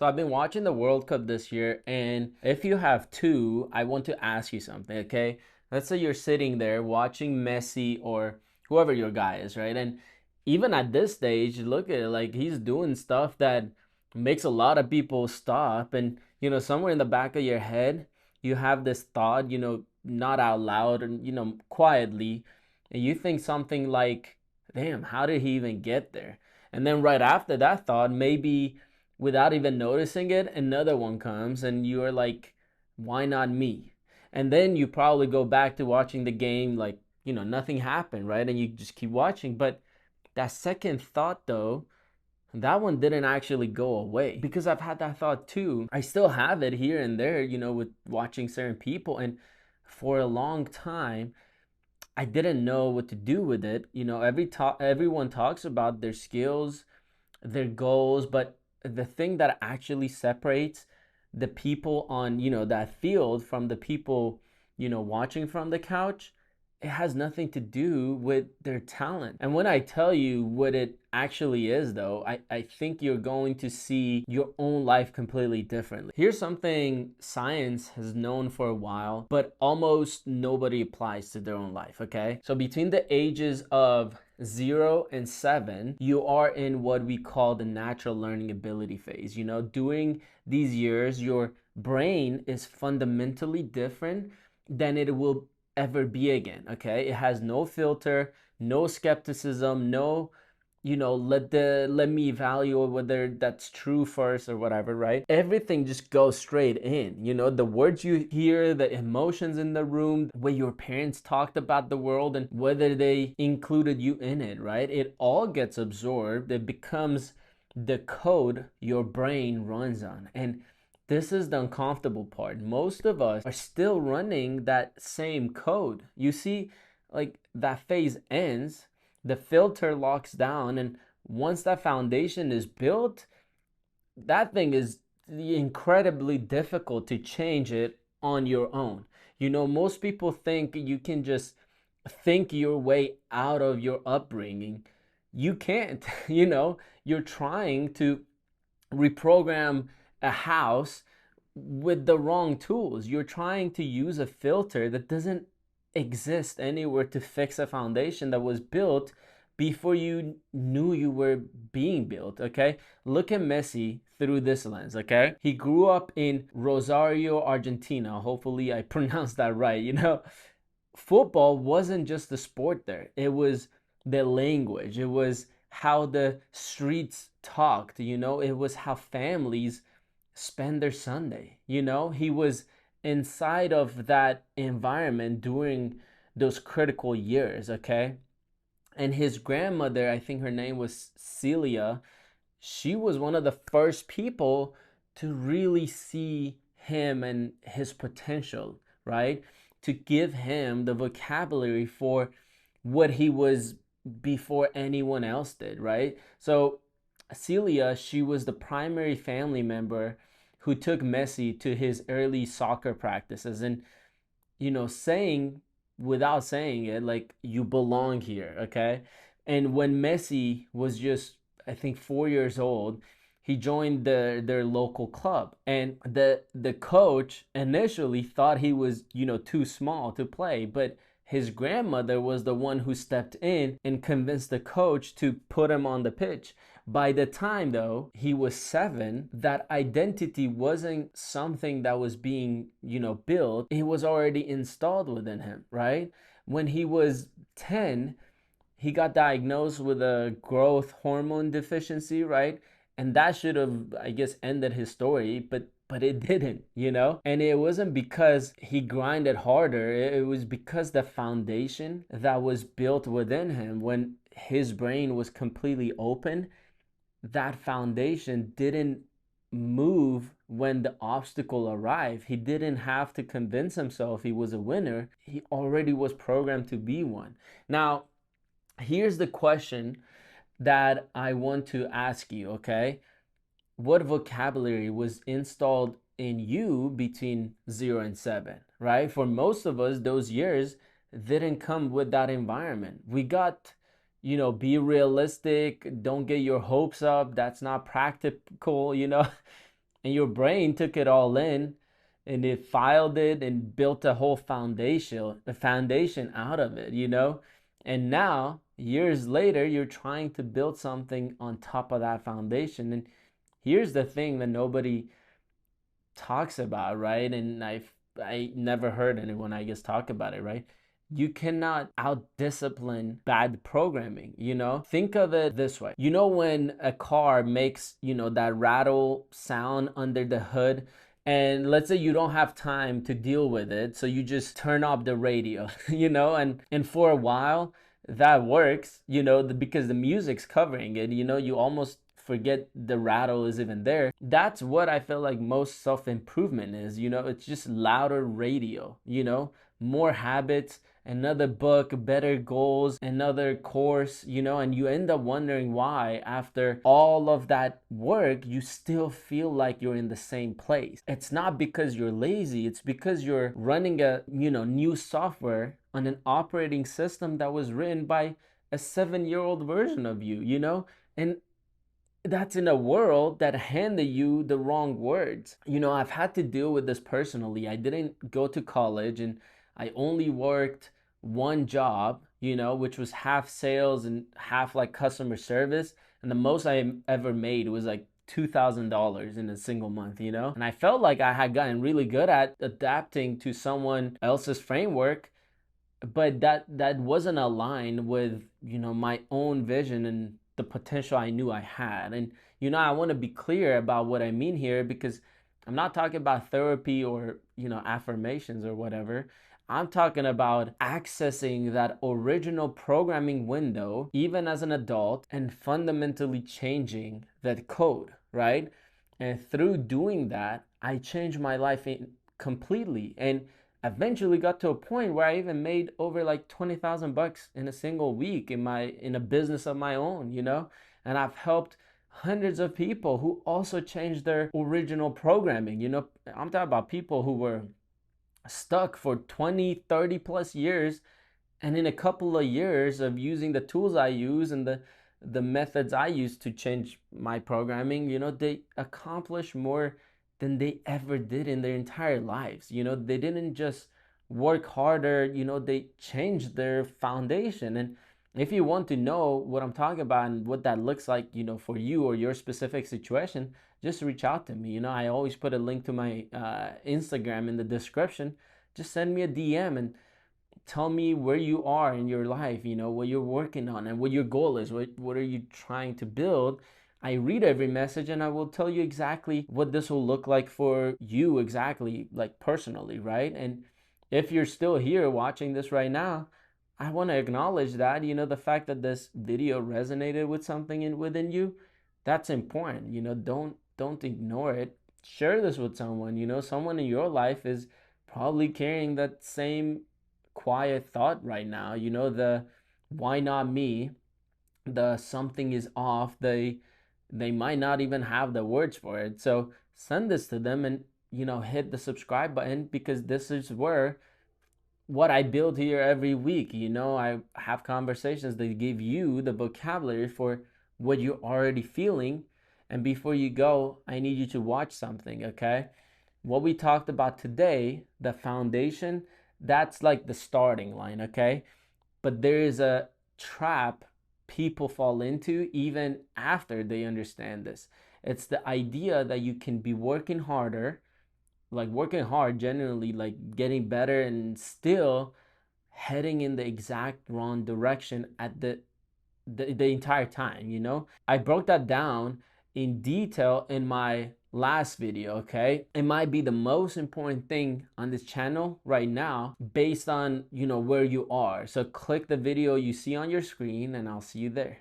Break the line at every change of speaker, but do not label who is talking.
So I've been watching the World Cup this year, and if you have two, I want to ask you something, okay? Let's say you're sitting there watching Messi or whoever your guy is, right? And even at this stage, look at it, like he's doing stuff that makes a lot of people stop. And, somewhere in the back of your head, you have this thought, not out loud and, quietly, and you think something like, damn, how did he even get there? And then right after that thought, maybe without even noticing it, another one comes and you're like, why not me? And then you probably go back to watching the game like, nothing happened, right? And you just keep watching. But that second thought, though, that one didn't actually go away because I've had that thought too. I still have it here and there, with watching certain people. And for a long time, I didn't know what to do with it. Everyone talks about their skills, their goals, but the thing that actually separates the people on, that field from the people, watching from the couch, it has nothing to do with their talent. And when I tell you what it actually is, though, I think you're going to see your own life completely differently. Here's something science has known for a while, but almost nobody applies to their own life, okay? So between the ages of 0 and 7, you are in what we call the natural learning ability phase. During these years, your brain is fundamentally different than it will ever be again. Okay, it has no filter, no skepticism, no, let me evaluate whether that's true first or whatever, right? Everything just goes straight in. The words you hear, the emotions in the room, the way your parents talked about the world and whether they included you in it, right? It all gets absorbed. It becomes the code your brain runs on. And this is the uncomfortable part. Most of us are still running that same code. You see, like that phase ends, the filter locks down, and once that foundation is built, that thing is incredibly difficult to change it on your own. Most people think you can just think your way out of your upbringing. You can't. You're trying to reprogram a house with the wrong tools. You're trying to use a filter that doesn't exist anywhere to fix a foundation that was built before you knew you were being built, okay? Look at Messi through this lens, okay? He grew up in Rosario, Argentina. Hopefully I pronounced that right. Football wasn't just the sport there. It was the language. It was how the streets talked, it was how families spend their Sunday. He was inside of that environment during those critical years, okay? And his grandmother, I think her name was Celia, she was one of the first people to really see him and his potential, right? To give him the vocabulary for what he was before anyone else did, right? So Celia, she was the primary family member who took Messi to his early soccer practices and, saying without saying it, like, you belong here, okay? And when Messi was just, I think, 4 years old, he joined their local club. And the coach initially thought he was, too small to play, but his grandmother was the one who stepped in and convinced the coach to put him on the pitch. By the time, though, he was 7, that identity wasn't something that was being, built. It was already installed within him, right? When he was 10, he got diagnosed with a growth hormone deficiency, right? And that should have, I guess, ended his story, but it didn't, And it wasn't because he grinded harder. It was because the foundation that was built within him when his brain was completely open, that foundation didn't move when the obstacle arrived. He didn't have to convince himself he was a winner. He already was programmed to be one. Now, here's the question that I want to ask you, okay? What vocabulary was installed in you between 0 and 7, right? For most of us, those years didn't come with that environment. We got, be realistic, don't get your hopes up, that's not practical, and your brain took it all in and it filed it and built a whole foundation out of it, you know? And now, years later, you're trying to build something on top of that foundation. And here's the thing that nobody talks about, right? And I never heard anyone, I guess, talk about it, right? You cannot out discipline bad programming, you know? Think of it this way. You know, when a car makes, you know, that rattle sound under the hood, and let's say you don't have time to deal with it, so you just turn off the radio, you know, and for a while that works, you know, because the music's covering it, you know, you almost forget the rattle is even there. That's what I feel like most self-improvement is, you know, it's just louder radio, you know, more habits, another book, better goals, another course, you know, and you end up wondering why after all of that work, you still feel like you're in the same place. It's not because you're lazy, it's because you're running a, you know, new software on an operating system that was written by a 7-year-old version of you, you know? And that's in a world that handed you the wrong words. You know, I've had to deal with this personally. I didn't go to college and I only worked one job, you know, which was half sales and half like customer service. And the most I ever made was like $2,000 in a single month, you know? And I felt like I had gotten really good at adapting to someone else's framework, but that wasn't aligned with, you know, my own vision and the potential I knew I had. And you know, I want to be clear about what I mean here, because I'm not talking about therapy or, you know, affirmations or whatever. I'm talking about accessing that original programming window even as an adult and fundamentally changing that code, right? And through doing that, I changed my life completely, and eventually got to a point where I even made over like 20,000 bucks in a single week in a business of my own, you know? And I've helped hundreds of people who also changed their original programming. You know, I'm talking about people who were stuck for 20, 30 plus years, and in a couple of years of using the tools I use and the methods I use to change my programming, you know, they accomplish more than they ever did in their entire lives. You know, they didn't just work harder, you know, they changed their foundation. And if you want to know what I'm talking about and what that looks like, you know, for you or your specific situation, just reach out to me. You know, I always put a link to my Instagram in the description. Just send me a DM and tell me where you are in your life, you know, what you're working on and what your goal is. What are you trying to build? I read every message and I will tell you exactly what this will look like for you, exactly, like personally, right? And if you're still here watching this right now, I want to acknowledge that, you know, the fact that this video resonated with something within you, that's important. You know, don't ignore it. Share this with someone, you know, someone in your life is probably carrying that same quiet thought right now, you know, the why not me, the something is off, they might not even have the words for it. So send this to them and, you know, hit the subscribe button, because this is where what I build here every week. You know, I have conversations that give you the vocabulary for what you're already feeling. And before you go, I need you to watch something, okay? What we talked about today, the foundation, that's like the starting line, okay? But there is a trap people fall into even after they understand this. It's the idea that you can be working harder, like working hard, generally, like getting better, and still heading in the exact wrong direction at the entire time, you know? I broke that down in detail in my last video, okay? It might be the most important thing on this channel right now based on, you know, where you are. So click the video you see on your screen and I'll see you there.